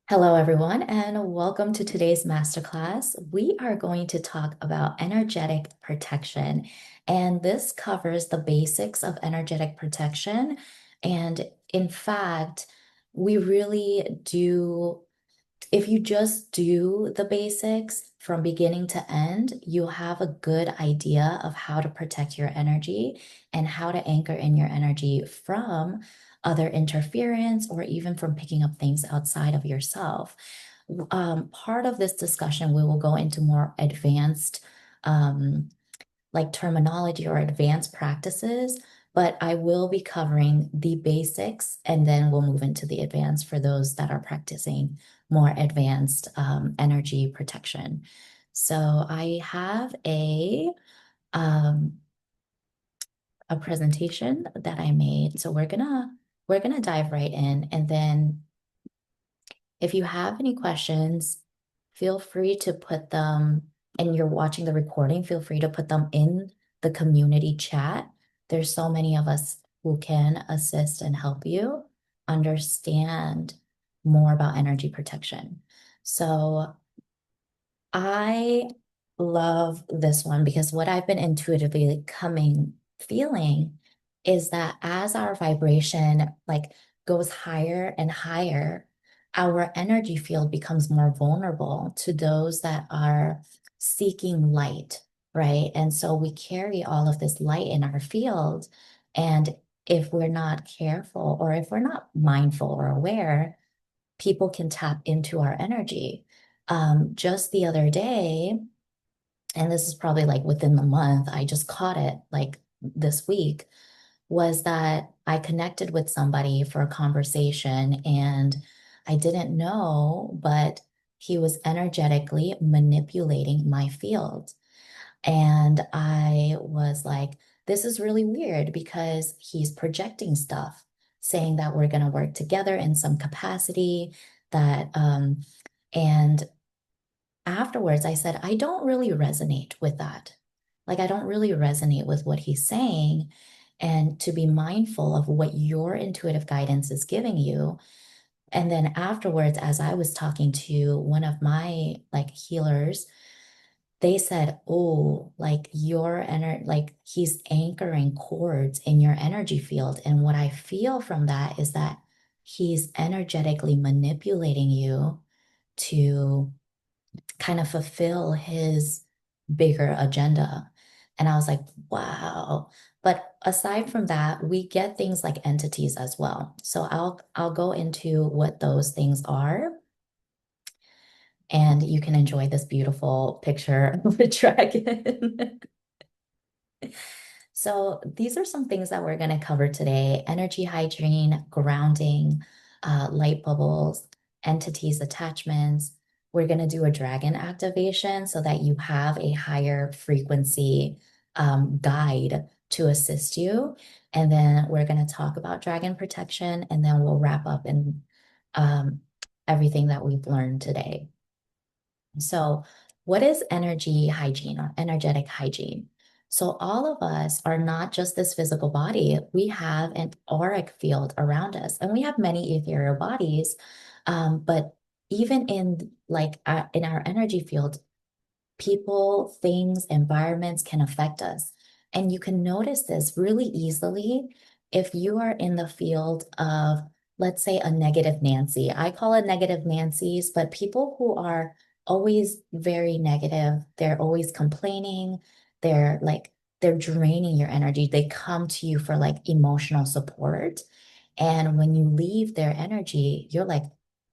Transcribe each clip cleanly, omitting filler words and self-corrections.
Hello, everyone, and welcome to today's masterclass. We are going to talk about energetic protection, and this covers the basics of energetic protection. And in fact, we really do, if you just do the basics from beginning to end, you'll have a good idea of how to protect your energy and how to anchor in your energy from other interference or even from picking up things outside of yourself. Part of this discussion, we will go into more advanced um, like terminology or advanced practices, but I will be covering the basics and then we'll move into the advanced for those that are practicing more advanced energy protection. So I have um, a presentation that I made. So we're gonna dive right in, and then if you have any questions, feel free to put them, and you're watching the recording, feel free to put them in the community chat. There's so many of us who can assist and help you understand more about energy protection. So I love this one because what I've been intuitively feeling is that as our vibration goes higher and higher, our energy field becomes more vulnerable to those that are seeking light, right? And so we carry all of this light in our field. And if we're not careful or if we're not mindful or aware, people can tap into our energy. Just the other day, and this is probably like within the month, I just caught it like this week, was that I connected with somebody for a conversation and I didn't know, but he was energetically manipulating my field. And I was like, this is really weird because he's projecting stuff, saying that we're going to work together in some capacity, and afterwards I said, I don't really resonate with that. Like, I don't really resonate with what he's saying. And to be mindful of what your intuitive guidance is giving you. And then afterwards, as I was talking to one of my like healers, they said, oh, like your energy, like he's anchoring chords in your energy field. And what I feel from that is that he's energetically manipulating you to kind of fulfill his bigger agenda. And I was like, wow. But aside from that, we get things like entities as well. So I'll go into what those things are, and you can enjoy this beautiful picture of a dragon. So these are some things that we're going to cover today: energy hygiene, grounding, light bubbles, entities, attachments. We're going to do a dragon activation so that you have a higher frequency guide to assist you. And then we're going to talk about dragon protection, and then we'll wrap up in um, everything that we've learned today. So, what is energy hygiene or energetic hygiene? So, all of us are not just this physical body. We have an auric field around us, and we have many ethereal bodies. But even in our energy field, people, things, environments can affect us. And you can notice this really easily if you are in the field of, let's say, a negative Nancy. I call it negative Nancy's, but people who are always very negative, they're always complaining, they're draining your energy. They come to you for like emotional support. And when you leave their energy, you're like,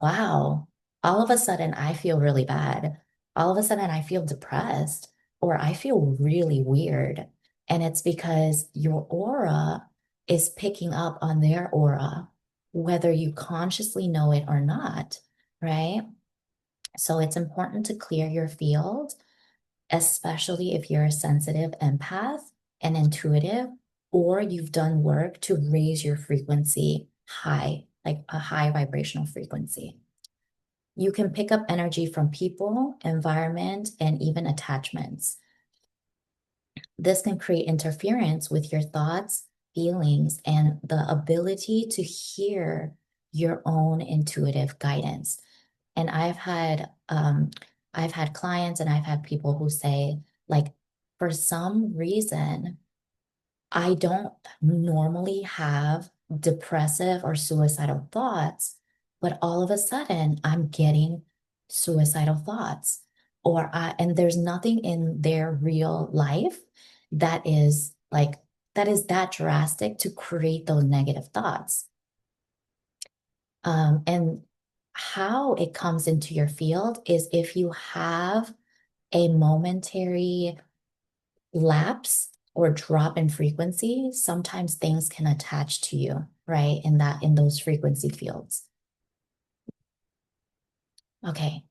wow, all of a sudden I feel really bad. All of a sudden I feel depressed or I feel really weird. And it's because your aura is picking up on their aura, whether you consciously know it or not, right? So it's important to clear your field, especially if you're a sensitive empath and intuitive, or you've done work to raise your frequency high, like a high vibrational frequency. You can pick up energy from people, environment, and even attachments. This can create interference with your thoughts, feelings, and the ability to hear your own intuitive guidance. And I've had clients and I've had people who say, like, for some reason, I don't normally have depressive or suicidal thoughts, but all of a sudden I'm getting suicidal thoughts. And there's nothing in their real life that is like, that is that drastic to create those negative thoughts. And how it comes into your field is if you have a momentary lapse or drop in frequency, sometimes things can attach to you, right? In those frequency fields. Okay,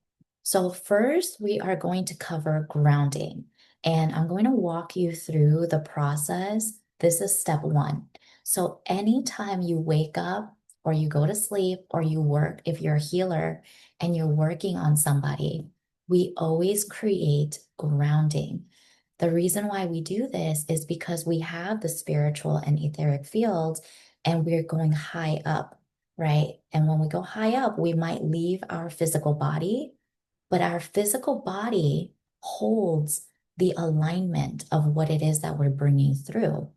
so first we are going to cover grounding, and I'm going to walk you through the process. This is step one. So anytime you wake up or you go to sleep or you work, if you're a healer and you're working on somebody, we always create grounding. The reason why we do this is because we have the spiritual and etheric fields and we're going high up, right? And when we go high up, we might leave our physical body, but our physical body holds the alignment of what it is that we're bringing through.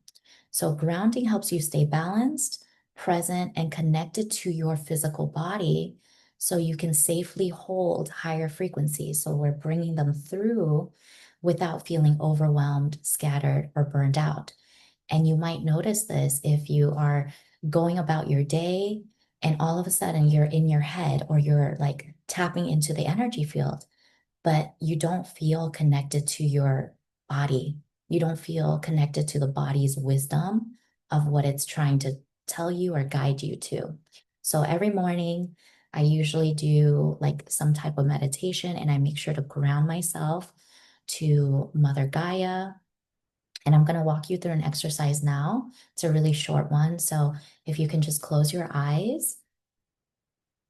So grounding helps you stay balanced, present, and connected to your physical body so you can safely hold higher frequencies. So we're bringing them through without feeling overwhelmed, scattered, or burned out. And you might notice this if you are going about your day and all of a sudden you're in your head or you're like tapping into the energy field, but you don't feel connected to your body. You don't feel connected to the body's wisdom of what it's trying to tell you or guide you to. So every morning, I usually do like some type of meditation and I make sure to ground myself to Mother Gaia. And I'm going to walk you through an exercise now. It's a really short one. So if you can just close your eyes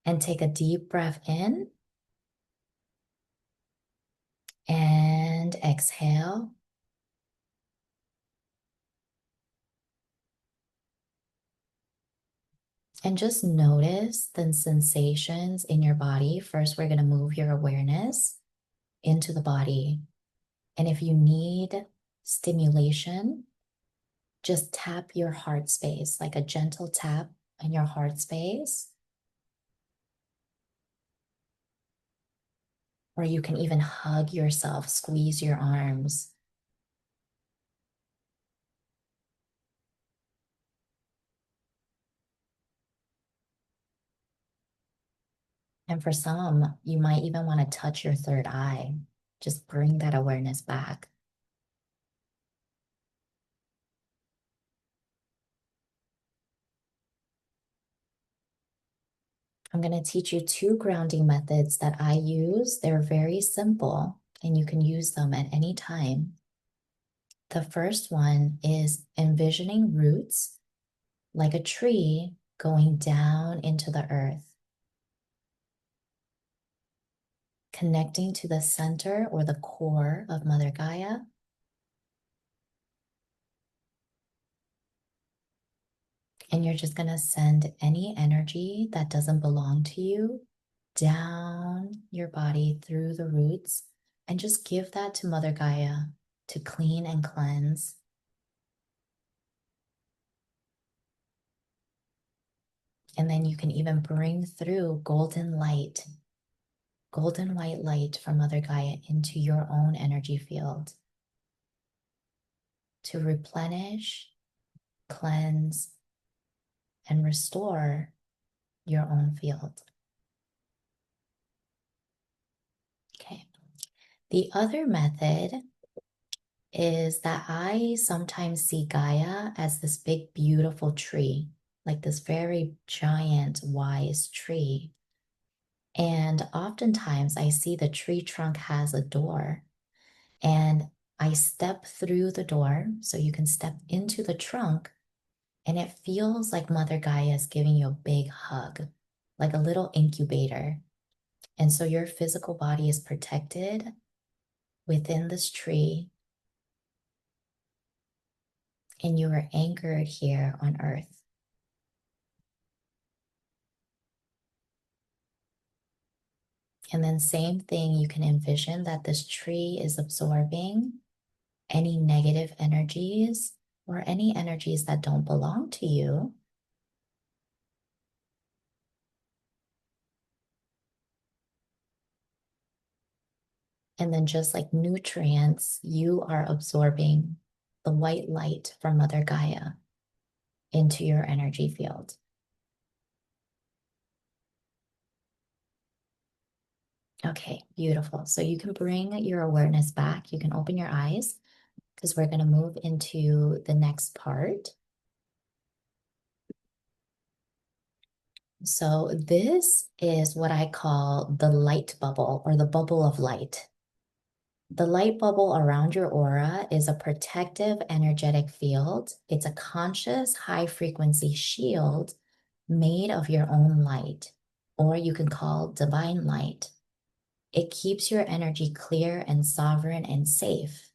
and take a deep breath in and exhale. And just notice the sensations in your body. First, we're going to move your awareness into the body. And if you need stimulation, just tap your heart space, like a gentle tap in your heart space. Or you can even hug yourself, squeeze your arms. And for some, you might even want to touch your third eye. Just bring that awareness back. I'm going to teach you two grounding methods that I use. They're very simple and you can use them at any time. The first one is envisioning roots like a tree going down into the earth, connecting to the center or the core of Mother Gaia. And you're just going to send any energy that doesn't belong to you down your body through the roots and just give that to Mother Gaia to clean and cleanse. And then you can even bring through golden white light from Mother Gaia into your own energy field to replenish, cleanse, and restore your own field. Okay. The other method is that I sometimes see Gaia as this big, beautiful tree, like this very giant, wise tree. And oftentimes I see the tree trunk has a door, and I step through the door. So you can step into the trunk, and it feels like Mother Gaia is giving you a big hug, like a little incubator. And so your physical body is protected within this tree, and you are anchored here on earth. And then same thing, you can envision that this tree is absorbing any negative energies or any energies that don't belong to you. And then just like nutrients, you are absorbing the white light from Mother Gaia into your energy field. Okay, beautiful. So you can bring your awareness back. You can open your eyes because we're going to move into the next part. So this is what I call the light bubble or the bubble of light. The light bubble around your aura is a protective energetic field. It's a conscious high frequency shield made of your own light, or you can call divine light. It keeps your energy clear and sovereign and safe.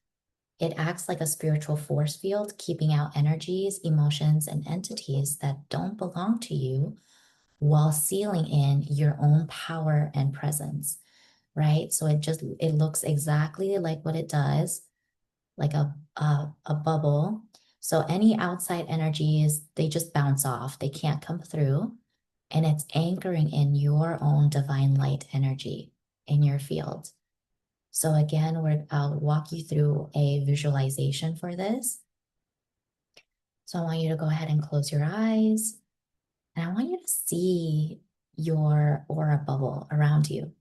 It acts like a spiritual force field, keeping out energies, emotions, and entities that don't belong to you while sealing in your own power and presence, right? So it looks exactly like what it does, like a bubble. So any outside energies, they just bounce off. They can't come through. And it's anchoring in your own divine light energy in your field. So again, I'll walk you through a visualization for this. So I want you to go ahead and close your eyes. And I want you to see your aura bubble around you.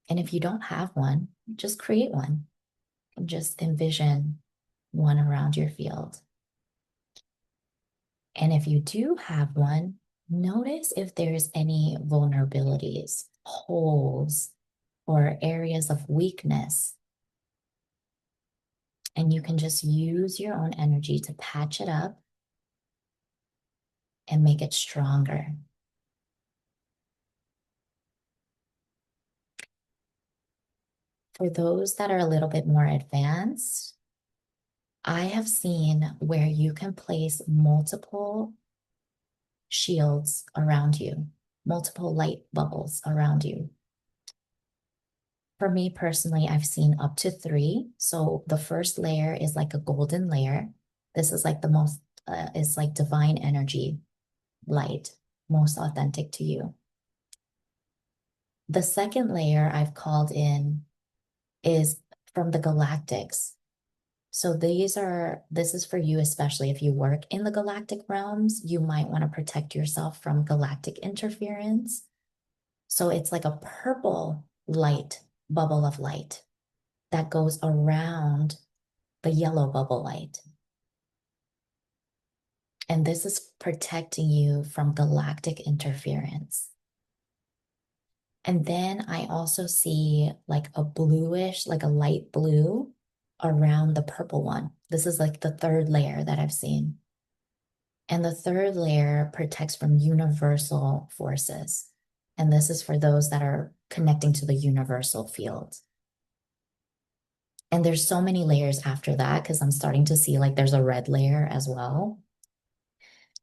And if you don't have one, just create one. Just envision one around your field. And if you do have one, notice if there's any vulnerabilities, holes, or areas of weakness. And you can just use your own energy to patch it up and make it stronger. For those that are a little bit more advanced, I have seen where you can place multiple shields around you, multiple light bubbles around you. For me personally, I've seen up to three. So the first layer is like a golden layer. This is like the most, is like divine energy, light, most authentic to you. The second layer I've called in is from the galactics. So this is for you, especially if you work in the galactic realms, you might want to protect yourself from galactic interference. So it's like a purple light, bubble of light that goes around the yellow bubble light. And this is protecting you from galactic interference. And then I also see like a bluish, like a light blue around the purple one. This is like the third layer that I've seen. And the third layer protects from universal forces. And this is for those that are connecting to the universal field. And there's so many layers after that because I'm starting to see like there's a red layer as well.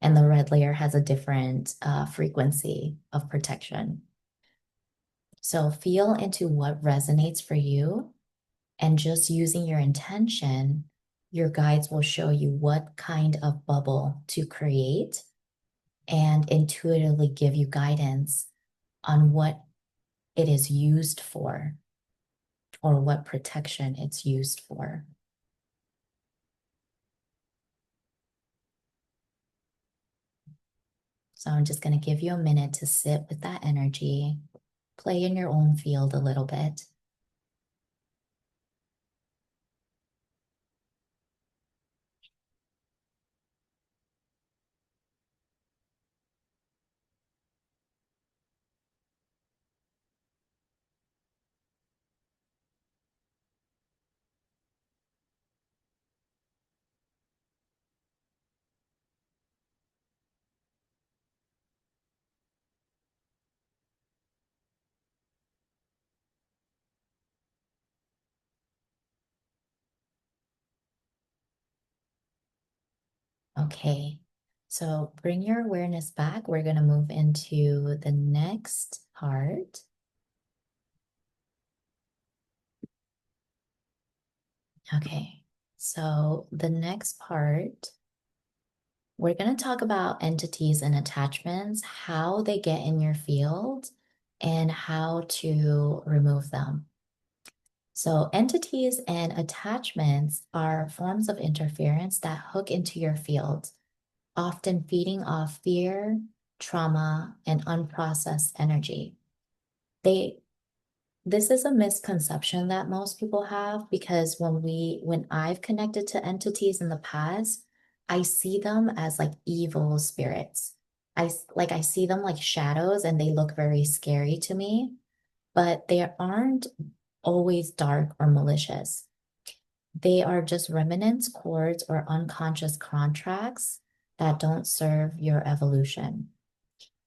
And the red layer has a different frequency of protection. So feel into what resonates for you, and just using your intention, your guides will show you what kind of bubble to create and intuitively give you guidance on what it is used for or what protection it's used for. So I'm just going to give you a minute to sit with that energy, play in your own field a little bit. Okay, so bring your awareness back. We're going to move into the next part. Okay. So the next part, we're going to talk about entities and attachments, how they get in your field, and how to remove them. So, entities and attachments are forms of interference that hook into your field, often feeding off fear, trauma, and unprocessed energy. They This is a misconception that most people have because when I've connected to entities in the past, I see them as like evil spirits. I see them like shadows and they look very scary to me, but they aren't always dark or malicious. They are just remnants, cords, or unconscious contracts that don't serve your evolution.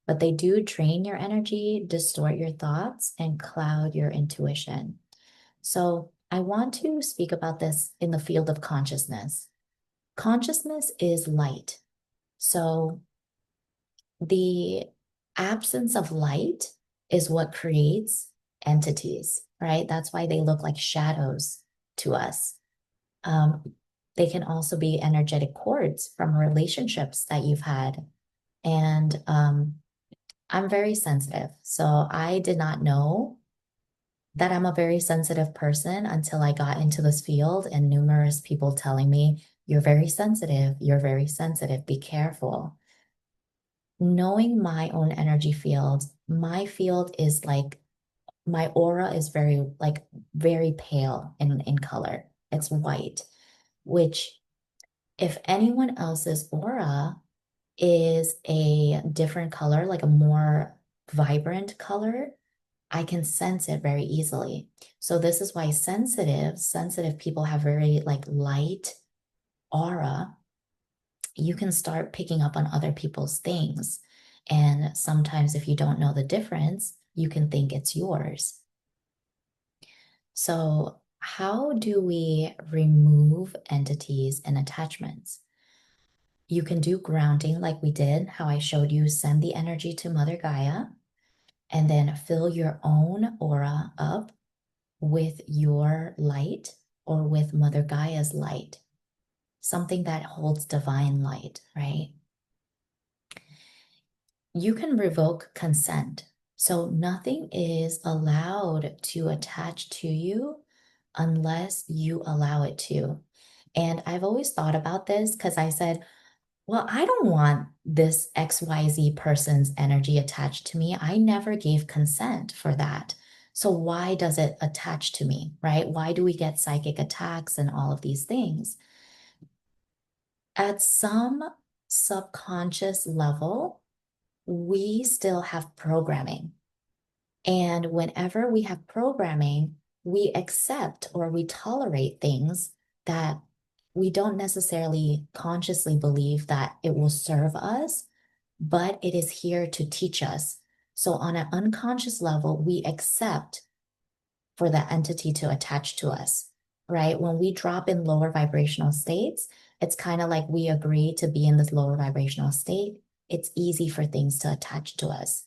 But they do drain your energy, distort your thoughts, and cloud your intuition. So, I want to speak about this in the field of consciousness. Consciousness is light. So, the absence of light is what creates entities, right? That's why they look like shadows to us. Um, they can also be energetic cords from relationships that you've had. And I'm very sensitive. So I did not know that I'm a very sensitive person until I got into this field and numerous people telling me, you're very sensitive, you're very sensitive, be careful. Knowing my own energy field, my field is like my aura is very pale in color. It's white, which if anyone else's aura is a different color, like a more vibrant color, I can sense it very easily. So this is why sensitive people have very like light aura. You can start picking up on other people's things. And sometimes if you don't know the difference, you can think it's yours. So how do we remove entities and attachments? You can do grounding like we did, how I showed you, send the energy to Mother Gaia, and then fill your own aura up with your light or with Mother Gaia's light, something that holds divine light, right? You can revoke consent. So nothing is allowed to attach to you unless you allow it to. And I've always thought about this because I said, well, I don't want this XYZ person's energy attached to me. I never gave consent for that. So why does it attach to me, right? Why do we get psychic attacks and all of these things? At some subconscious level, we still have programming. And whenever we have programming, we accept or we tolerate things that we don't necessarily consciously believe that it will serve us, but it is here to teach us. So, on an unconscious level, we accept for that entity to attach to us, right? When we drop in lower vibrational states, it's kind of like we agree to be in this lower vibrational state. It's easy for things to attach to us.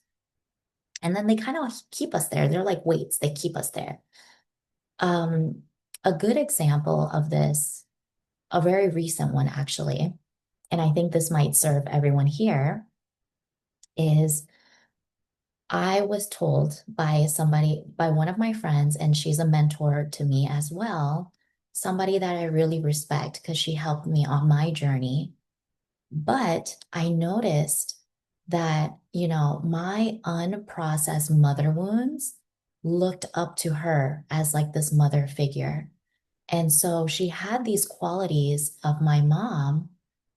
And then they kind of keep us there. They're like weights, they keep us there. Um, a good example of this, a very recent one actually, and I think this might serve everyone here, is I was told by somebody, by one of my friends, and she's a mentor to me as well, somebody that I really respect because she helped me on my journey. But I noticed that, my unprocessed mother wounds looked up to her as like this mother figure. And so she had these qualities of my mom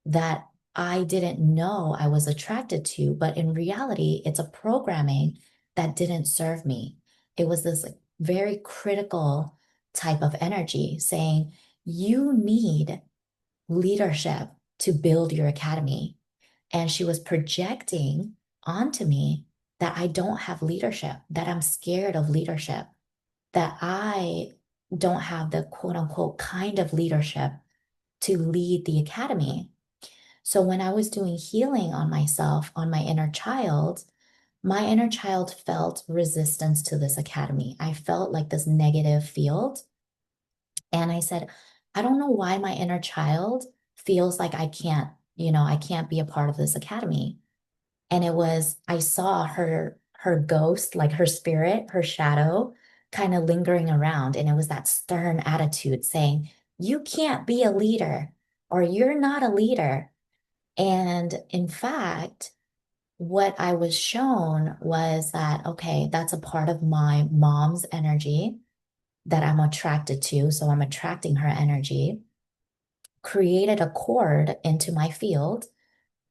that I didn't know I was attracted to, but in reality, it's a programming that didn't serve me. It was this like, very critical type of energy saying, you need leadership to build your academy. And she was projecting onto me that I don't have leadership, that I'm scared of leadership, that I don't have the quote unquote kind of leadership to lead the academy. So when I was doing healing on myself, on my inner child felt resistance to this academy. I felt like this negative field. And I said, I don't know why my inner child feels like I can't be a part of this academy. And I saw her ghost, like her spirit, her shadow, kind of lingering around. And it was that stern attitude saying, you can't be a leader or you're not a leader. And in fact, what I was shown was that, okay, that's a part of my mom's energy that I'm attracted to. So I'm attracting her energy, created a cord into my field,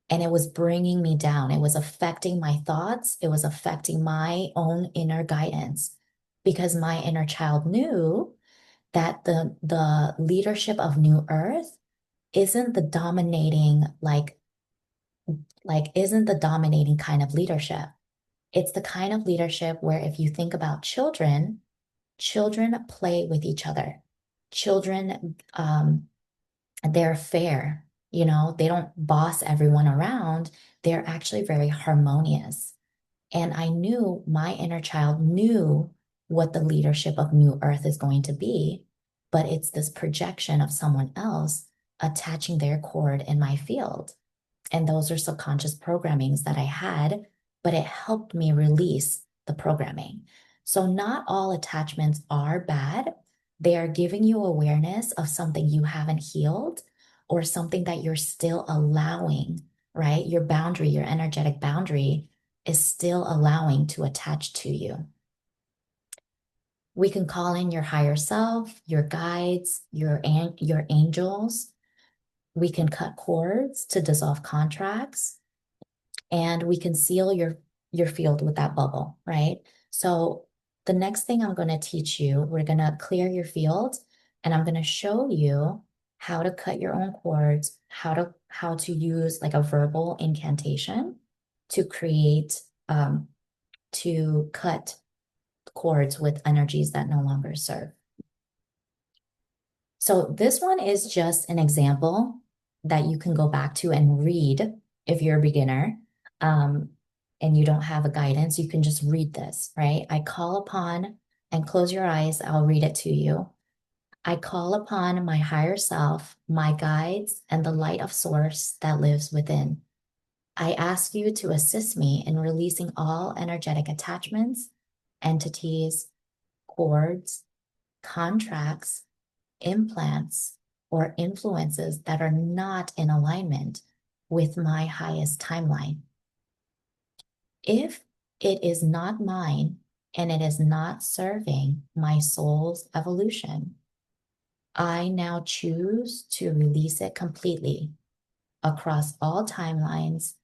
and it was bringing me down. It was affecting my thoughts. It was affecting my own inner guidance because my inner child knew that the leadership of New Earth isn't the dominating isn't the dominating kind of leadership. It's the kind of leadership where if you think about children, children play with each other. Children, they're fair, they don't boss everyone around. They're actually very harmonious. And I knew my inner child knew what the leadership of New Earth is going to be, but it's this projection of someone else attaching their cord in my field. And those are subconscious programmings that I had, but it helped me release the programming. So, not all attachments are bad. They are giving you awareness of something you haven't healed or something that you're still allowing, right? Your boundary, your energetic boundary is still allowing to attach to you. We can call in your higher self, your guides, your angels. We can cut cords to dissolve contracts, and we can seal your field with that bubble, right? So the next thing I'm going to teach you, we're going to clear your field, and I'm going to show you how to cut your own cords, how to use like a verbal incantation to create to cut cords with energies that no longer serve. So this one is just an example that you can go back to and read if you're a beginner, um, and you don't have a guidance. You can just read this, right? I call upon, and close your eyes, I'll read it to you. I call upon my higher self, my guides, and the light of source that lives within. I ask you to assist me in releasing all energetic attachments, entities, cords, contracts, implants, or influences that are not in alignment with my highest timeline. If it is not mine and it is not serving my soul's evolution, I now choose to release it completely across all timelines,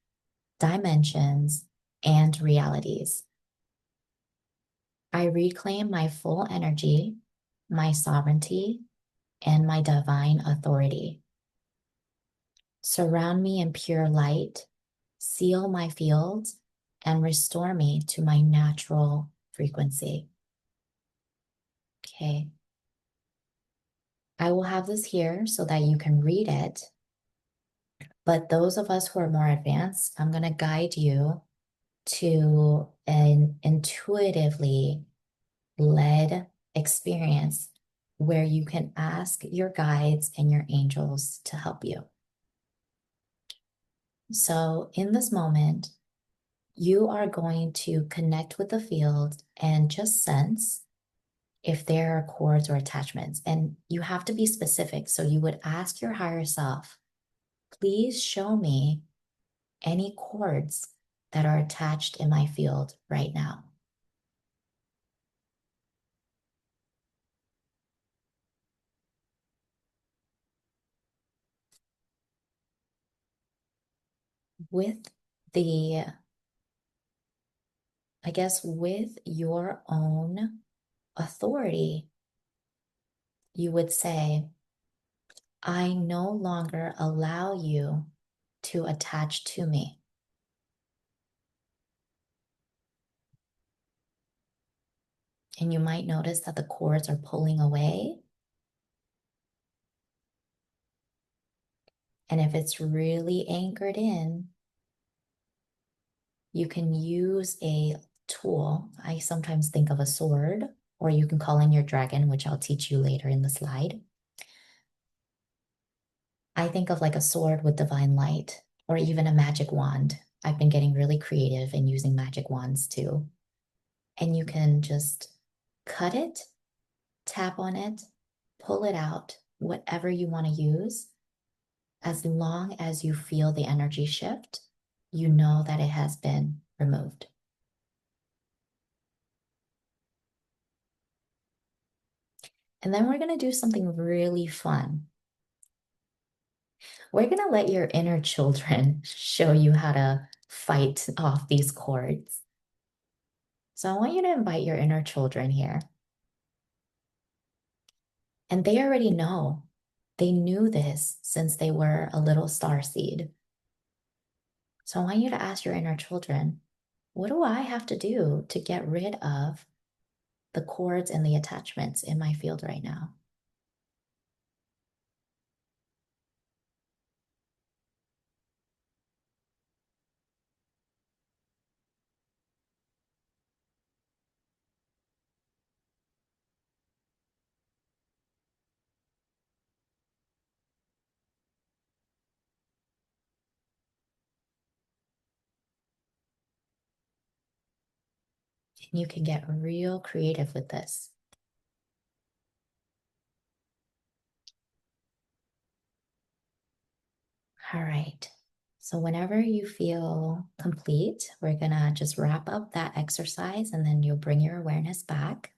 dimensions, and realities. I reclaim my full energy, my sovereignty, and my divine authority. Surround me in pure light, seal my fields, and restore me to my natural frequency. Okay. I will have this here so that you can read it. But those of us who are more advanced, I'm going to guide you to an intuitively led experience where you can ask your guides and your angels to help you. So, in this moment, you are going to connect with the field and just sense if there are cords or attachments. And you have to be specific. So, you would ask your higher self, please show me any cords that are attached in my field right now. With the, I guess, with your own authority, you would say, I no longer allow you to attach to me. And you might notice that the cords are pulling away. And if it's really anchored in, you can use a tool. I sometimes think of a sword, or you can call in your dragon, which I'll teach you later in the slide. I think of like a sword with divine light or even a magic wand. I've been getting really creative and using magic wands too. And you can just cut it, tap on it, pull it out, whatever you want to use. As long as you feel the energy shift, you know that it has been removed. And then we're going to do something really fun. We're going to let your inner children show you how to fight off these cords. So I want you to invite your inner children here. And they already know. They knew this since they were a little star seed. So I want you to ask your inner children, what do I have to do to get rid of the cords and the attachments in my field right now? And you can get real creative with this. All right. So whenever you feel complete, we're gonna just wrap up that exercise and then you'll bring your awareness back.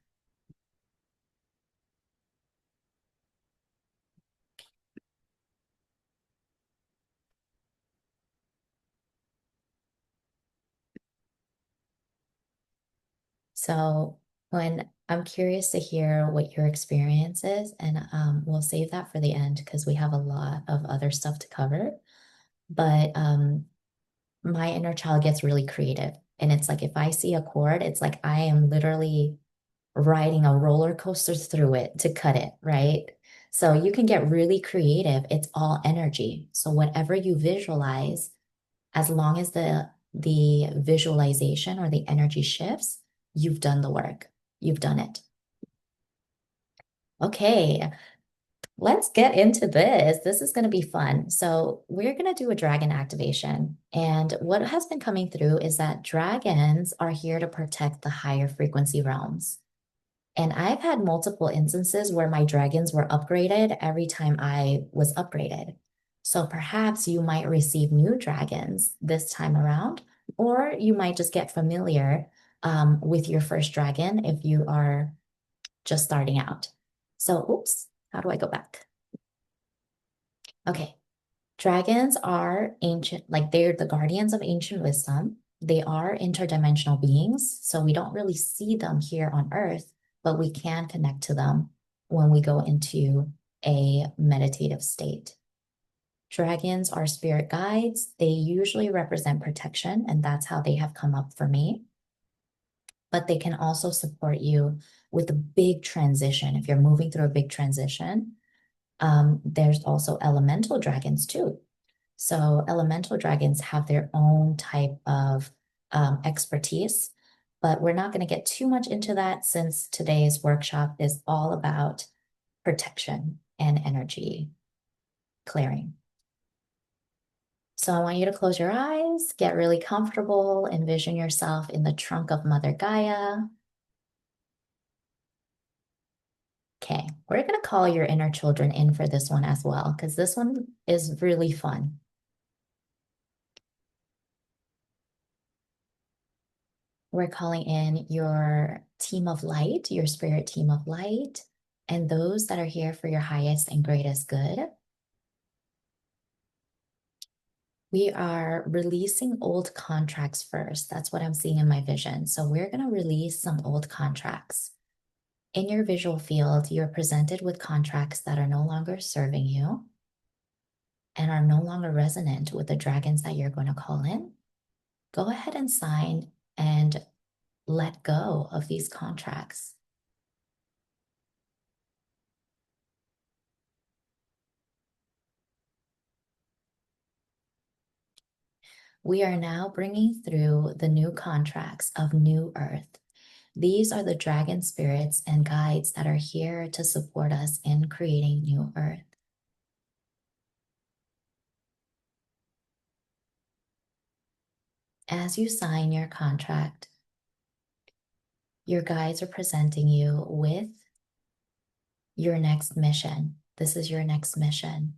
So when I'm curious to hear what your experience is, and we'll save that for the end because we have a lot of other stuff to cover. But my inner child gets really creative. And it's like if I see a cord, it's like I am literally riding a roller coaster through it to cut it, right? So you can get really creative. It's all energy. So whatever you visualize, as long as the visualization or the energy shifts, you've done the work. You've done it. Okay, let's get into this. This is going to be fun. So we're going to do a dragon activation. And what has been coming through is that dragons are here to protect the higher frequency realms. And I've had multiple instances where my dragons were upgraded every time I was upgraded. So perhaps you might receive new dragons this time around, or you might just get familiar with your first dragon if you are just starting out. So, oops, how do I go back? Okay. Dragons are ancient, like they're the guardians of ancient wisdom. They are interdimensional beings, so we don't really see them here on Earth, but we can connect to them when we go into a meditative state. Dragons are spirit guides. They usually represent protection, and that's how they have come up for me. But they can also support you with a big transition. If you're moving through a big transition, there's also elemental dragons too. So elemental dragons have their own type of expertise, but we're not going to get too much into that since today's workshop is all about protection and energy clearing. So I want you to close your eyes, get really comfortable, envision yourself in the trunk of Mother Gaia. Okay, we're going to call your inner children in for this one as well, because this one is really fun. We're calling in your team of light, your spirit team of light, and those that are here for your highest and greatest good. We are releasing old contracts first. That's what I'm seeing in my vision. So we're going to release some old contracts. In your visual field, you're presented with contracts that are no longer serving you and are no longer resonant with the dragons that you're going to call in. Go ahead and sign and let go of these contracts. We are now bringing through the new contracts of New Earth. These are the dragon spirits and guides that are here to support us in creating New Earth. As you sign your contract, your guides are presenting you with your next mission. This is your next mission.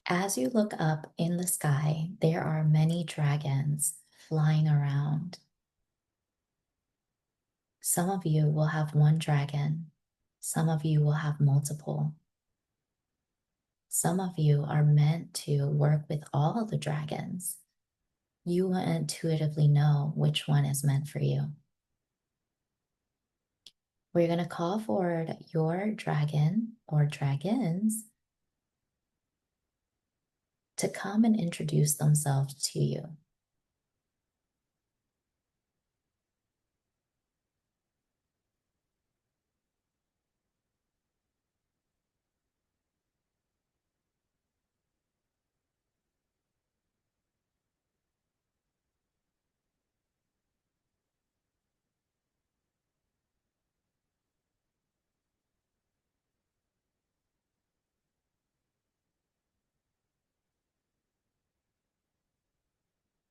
As you look up in the sky, there are many dragons flying around. Some of you will have one dragon. Some of you will have multiple. Some of you are meant to work with all the dragons. You will intuitively know which one is meant for you. We're going to call forward your dragon or dragons to come and introduce themselves to you.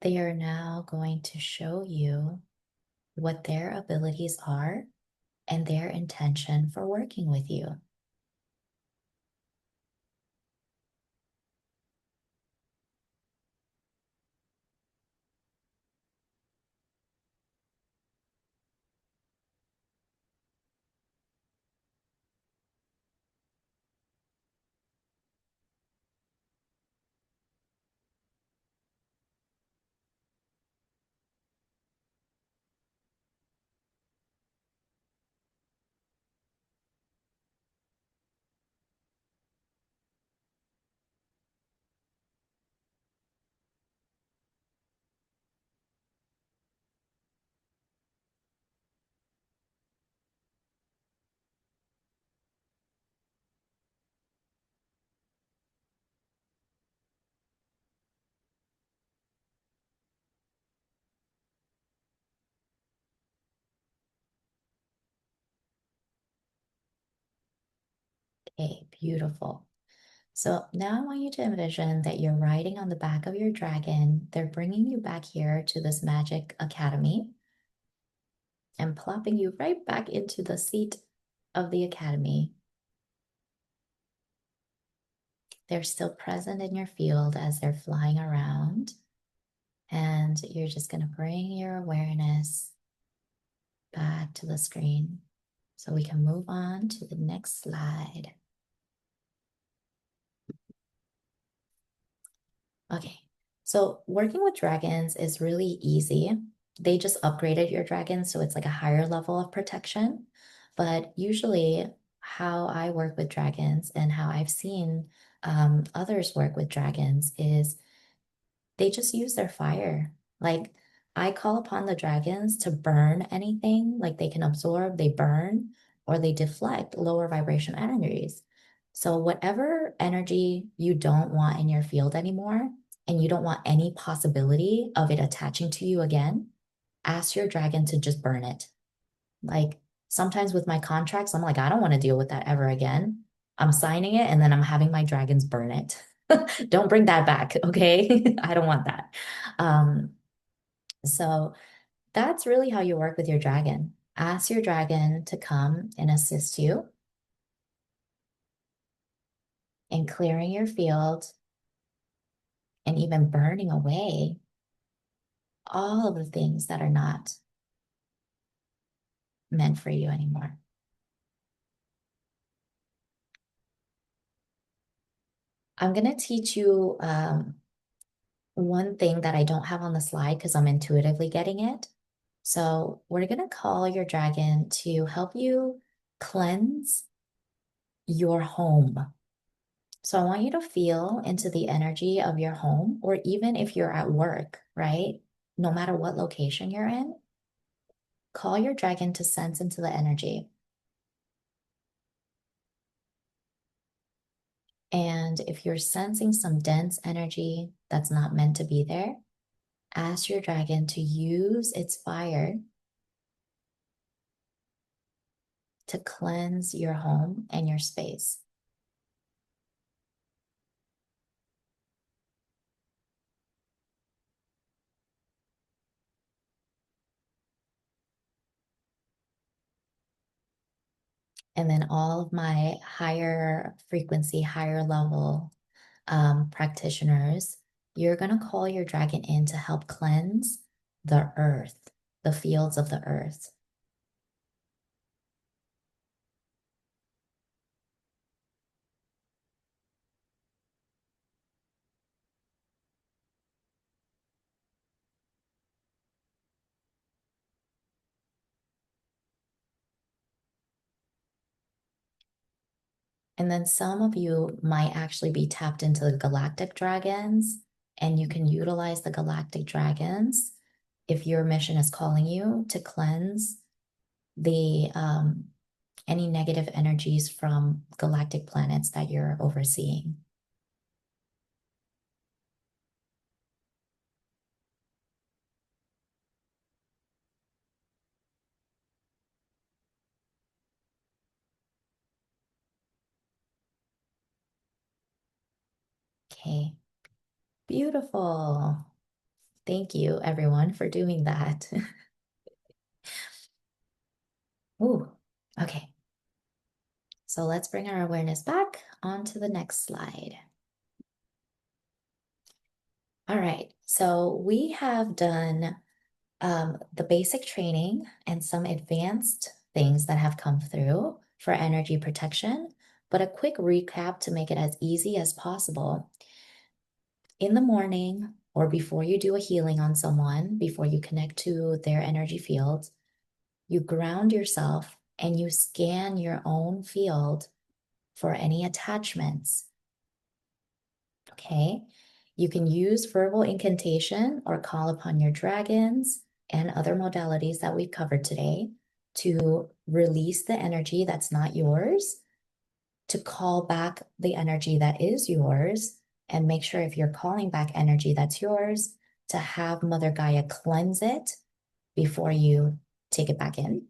They are now going to show you what their abilities are and their intention for working with you. Okay, beautiful. So now I want you to envision that you're riding on the back of your dragon. They're bringing you back here to this magic academy and plopping you right back into the seat of the academy. They're still present in your field as they're flying around. And you're just going to bring your awareness back to the screen so we can move on to the next slide. Okay, so working with dragons is really easy. They just upgraded your dragon, so it's like a higher level of protection. But usually, how I work with dragons and how I've seen others work with dragons is they just use their fire. Like I call upon the dragons to burn anything, like they can absorb, they burn, or they deflect lower vibration energies. So whatever energy you don't want in your field anymore, and you don't want any possibility of it attaching to you again, ask your dragon to just burn it. Like sometimes with my contracts, I'm like, I don't want to deal with that ever again. I'm signing it and then I'm having my dragons burn it. Don't bring that back, okay? I don't want that. Um, so that's really how you work with your dragon. Ask your dragon to come and assist you in clearing your field and even burning away all of the things that are not meant for you anymore. I'm going to teach you one thing that I don't have on the slide because I'm intuitively getting it. So we're going to call your dragon to help you cleanse your home. So I want you to feel into the energy of your home, or even if you're at work, right? No matter what location you're in, call your dragon to sense into the energy. And if you're sensing some dense energy that's not meant to be there, ask your dragon to use its fire to cleanse your home and your space. And then all of my higher frequency, higher level practitioners, you're going to call your dragon in to help cleanse the earth, the fields of the earth. And then some of you might actually be tapped into the galactic dragons, and you can utilize the galactic dragons if your mission is calling you to cleanse the any negative energies from galactic planets that you're overseeing. Okay, beautiful. Thank you, everyone, for doing that. Ooh, okay. So let's bring our awareness back onto the next slide. All right, so we have done the basic training and some advanced things that have come through for energy protection, but a quick recap to make it as easy as possible. In the morning or before you do a healing on someone, before you connect to their energy field, you ground yourself and you scan your own field for any attachments. Okay. You can use verbal incantation or call upon your dragons and other modalities that we've covered today to release the energy that's not yours, to call back the energy that is yours, and make sure if you're calling back energy that's yours, to have Mother Gaia cleanse it before you take it back in.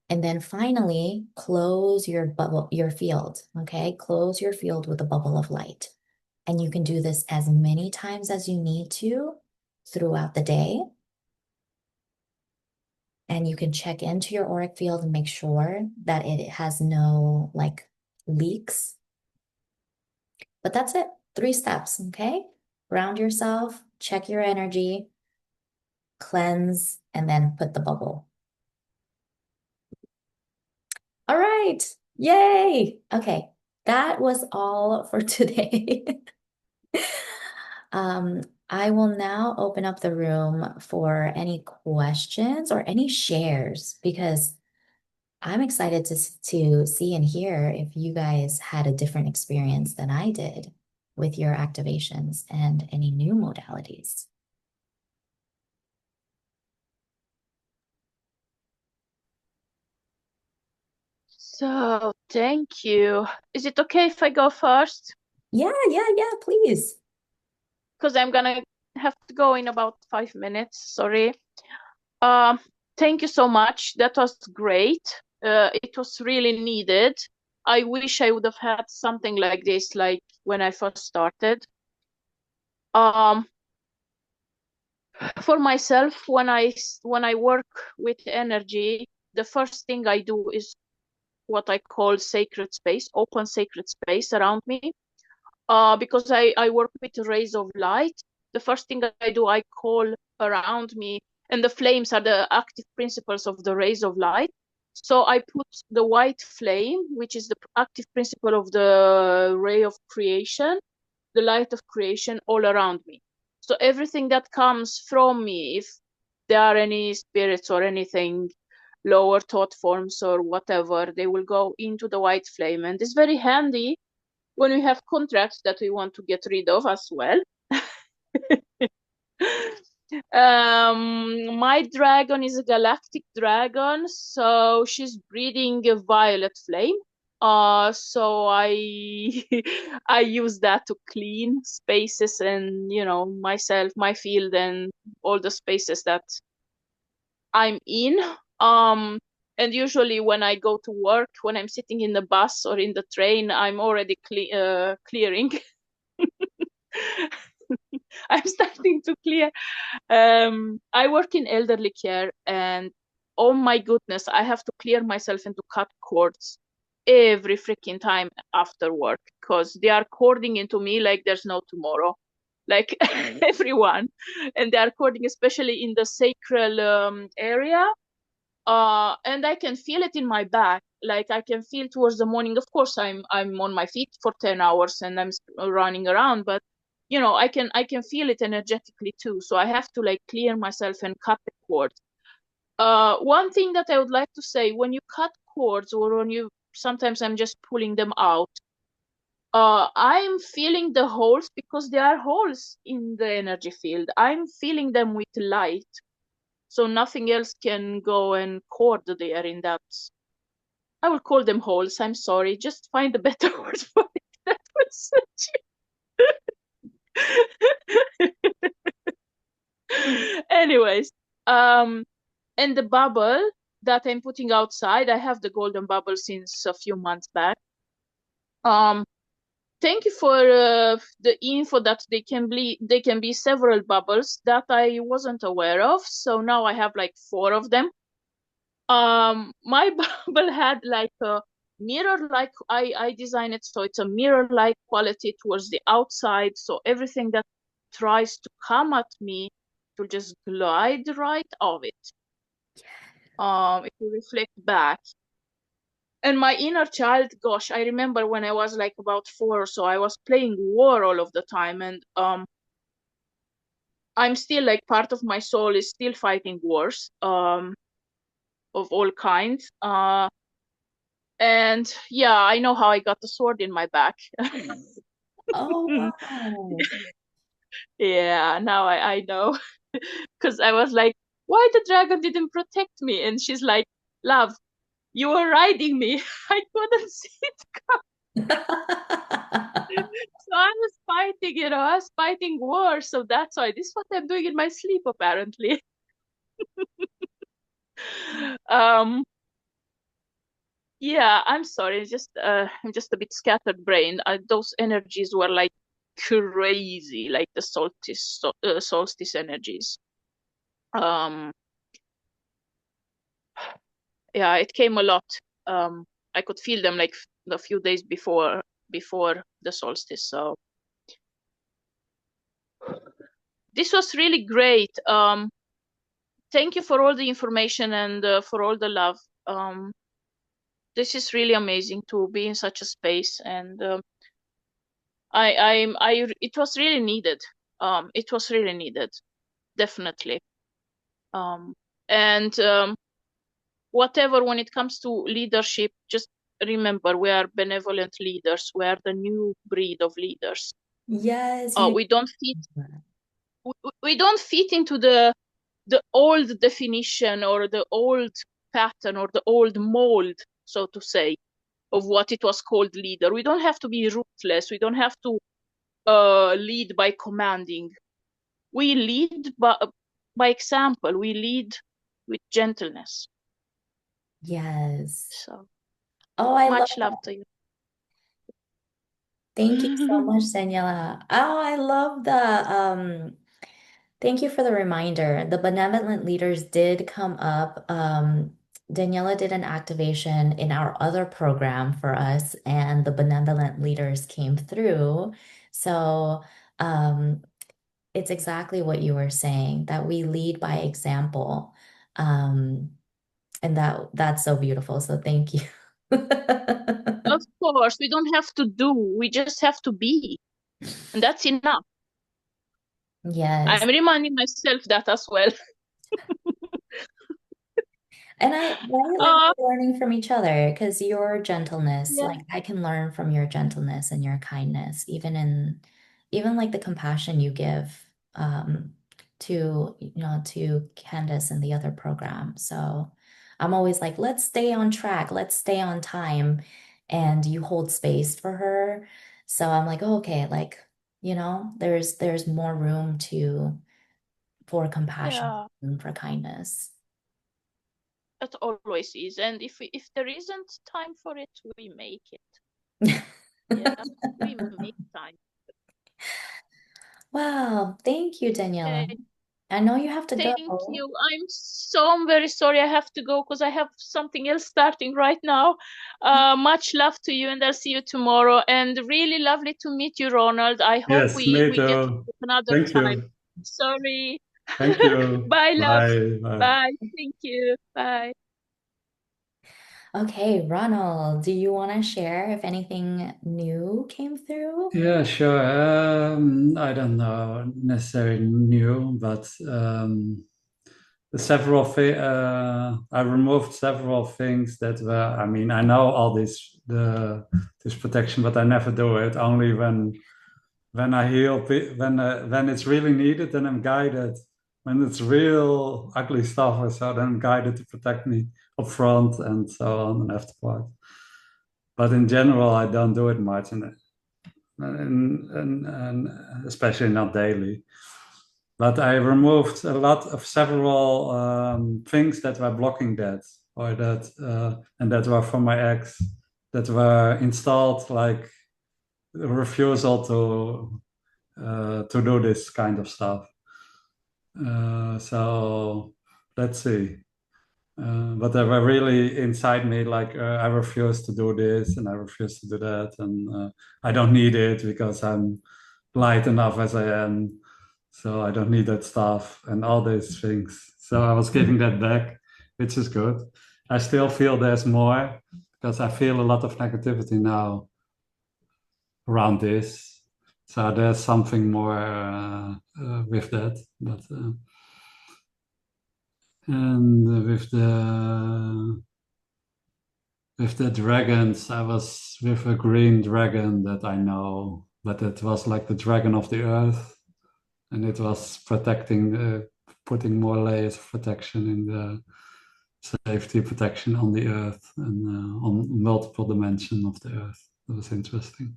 And then finally, close your bubble, your field, okay? Close your field with a bubble of light. And you can do this as many times as you need to throughout the day. And you can check into your auric field and make sure that it has no like leaks. But that's it. 3 steps, okay? Ground yourself, check your energy, cleanse, and then put the bubble. All right. Yay. Okay. That was all for today. I will now open up the room for any questions or any shares because I'm excited to see and hear if you guys had a different experience than I did with your activations and any new modalities. So, thank you. Is it okay if I go first? Yeah, please. Because I'm gonna have to go in about 5 minutes. Sorry. Um, Thank you so much. That was great. It was really needed. I wish I would have had something like this, like when I first started. Um, for myself, when I work with energy, the first thing I do is what I call sacred space, open sacred space around me. Because I work with rays of light. The first thing I do, I call around me, and the flames are the active principles of the rays of light. So I put the white flame, which is the active principle of the ray of creation, the light of creation all around me. So everything that comes from me, if there are any spirits or anything, lower thought forms or whatever, they will go into the white flame. And it's very handy when we have contracts that we want to get rid of as well. My dragon is a galactic dragon, so she's breathing a violet flame. So I I use that to clean spaces and, myself, my field, and all the spaces that I'm in. Um, and usually when I go to work, when I'm sitting in the bus or in the train, I'm already clearing. I'm starting to clear. I work in elderly care, and oh my goodness, I have to clear myself and to cut cords every freaking time after work because they are cording into me like there's no tomorrow. Like everyone, and they are cording, especially in the sacral area. And I can feel it in my back. Like I can feel towards the morning. Of course, I'm on my feet for 10 hours and I'm running around, but I can feel it energetically too. So I have to like clear myself and cut the cord. One thing that I would like to say, when you cut cords or when you sometimes I'm just pulling them out. I'm feeling the holes because there are holes in the energy field. I'm feeling them with light, so nothing else can go and cord there in that. I will call them holes. I'm sorry. Just find a better word for it. That was anyways. Um, and the bubble that I'm putting outside, I have the golden bubble since a few months back. Um, Thank you for the info that they can be several bubbles that I wasn't aware of. So now I have like four of them. My bubble had like a mirror like I designed it so it's a mirror like quality towards the outside. So everything that tries to come at me will just glide right off it. It will reflect back. And my inner child, gosh, I remember when I was like about 4 or so, I was playing war all of the time, and I'm still like part of my soul is still fighting wars of all kinds. And yeah, I know how I got the sword in my back. Oh, wow. Yeah, now I know. Because I was like, why the dragon didn't protect me? And she's like, love, you were riding me. I couldn't see it. So I was fighting, I was fighting war. So that's why this is what I'm doing in my sleep, apparently. Um, yeah, I'm sorry. It's just I'm just a bit scattered brain. Those energies were like crazy, like the solstice energies. Um, yeah, it came a lot. I could feel them like a few days before the solstice. So this was really great. Thank you for all the information and for all the love. Um, this is really amazing to be in such a space, and it was really needed. It was really needed, definitely. Um, and whatever, when it comes to leadership, just remember we are benevolent leaders. We are the new breed of leaders. Yes, you We don't fit. know. We don't fit into the old definition or the old pattern or the old mold, so to say, of what it was called leader. We don't have to be ruthless. We don't have to lead by commanding. We lead by example. We lead with gentleness. Yes. So Oh, I love much love that. to you. Thank you so much, Daniela. Oh, I love thank you for the reminder. The benevolent leaders did come up. Daniela did an activation in our other program for us, and the benevolent leaders came through. So, um, it's exactly what you were saying, that we lead by example. Um, and that's so beautiful. So thank you. Of course, we don't have to do. We just have to be, and that's enough. Yes. I'm reminding myself that as well. And I like Uh, we're learning from each other because your gentleness, yeah. like I can learn from your gentleness and your kindness, even like the compassion you give to Candace and the other program. So I'm always like, let's stay on track, let's stay on time. and you hold space for her. So I'm like, oh, okay, like, there's more room for compassion, Yeah, room for kindness. it always is. And if there isn't time for it, we make it. Yeah, we make time. Wow, thank you, Daniela. Okay. I know you have to Thank go. you. I'm very sorry I have to go because I have something else starting right now. Much love to you, and I'll see you tomorrow. And really lovely to meet you, Ronald. I hope Yes, we me we get to too. talk another Thank time. you. Sorry. Thank you. Bye, love. Bye. Bye. Bye. Thank you. Bye. Okay, Ronald, do you want to share if anything new came through? Yeah, sure. I don't know necessarily new, but I removed several things that were. I mean, I know all this protection, but I never do it. Only when I heal, when it's really needed, then I'm guided. When it's real ugly stuff or so, then I'm guided to protect me up front and so on and afterward. But in general, I don't do it much, and especially not daily. But I removed a lot of several things that were blocking that, or that, and that were from my ex, that were installed, like refusal to do this kind of stuff. So let's see. But they were really inside me, like I refuse to do this and I refuse to do that, and I don't need it because I'm light enough as I am, so I don't need that stuff and all these things. So I was giving that back, which is good. I still feel there's more because I feel a lot of negativity now around this. So there's something more with that, but and with the dragons, I was with a green dragon that I know, but it was like the dragon of the earth, and it was putting more layers of protection in the safety protection on the earth and on multiple dimensions of the earth. That was interesting.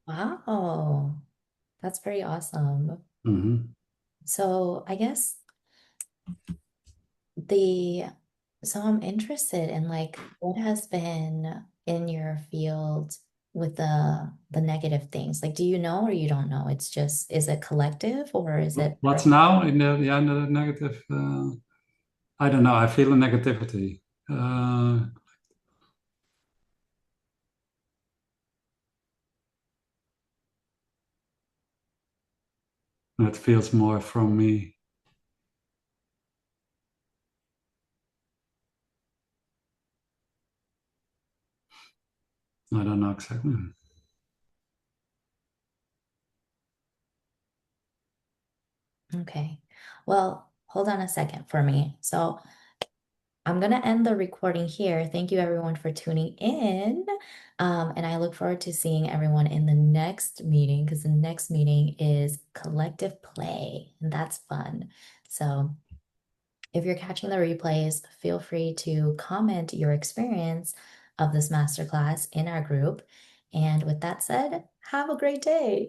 Wow, that's pretty awesome. Hmm. So I guess the so I'm interested in like what has been in your field with the negative things. Like, do you know or you don't know? It's just, is it collective or is it What's now in the negative? I don't know. I feel a negativity. Uh, it feels more from me. I don't know exactly. okay? Well, hold on a second for me. So I'm going to end the recording here. Thank you everyone for tuning in. And I look forward to seeing everyone in the next meeting because the next meeting is collective play, and that's fun. So if you're catching the replays, feel free to comment your experience of this masterclass in our group. And with that said, have a great day.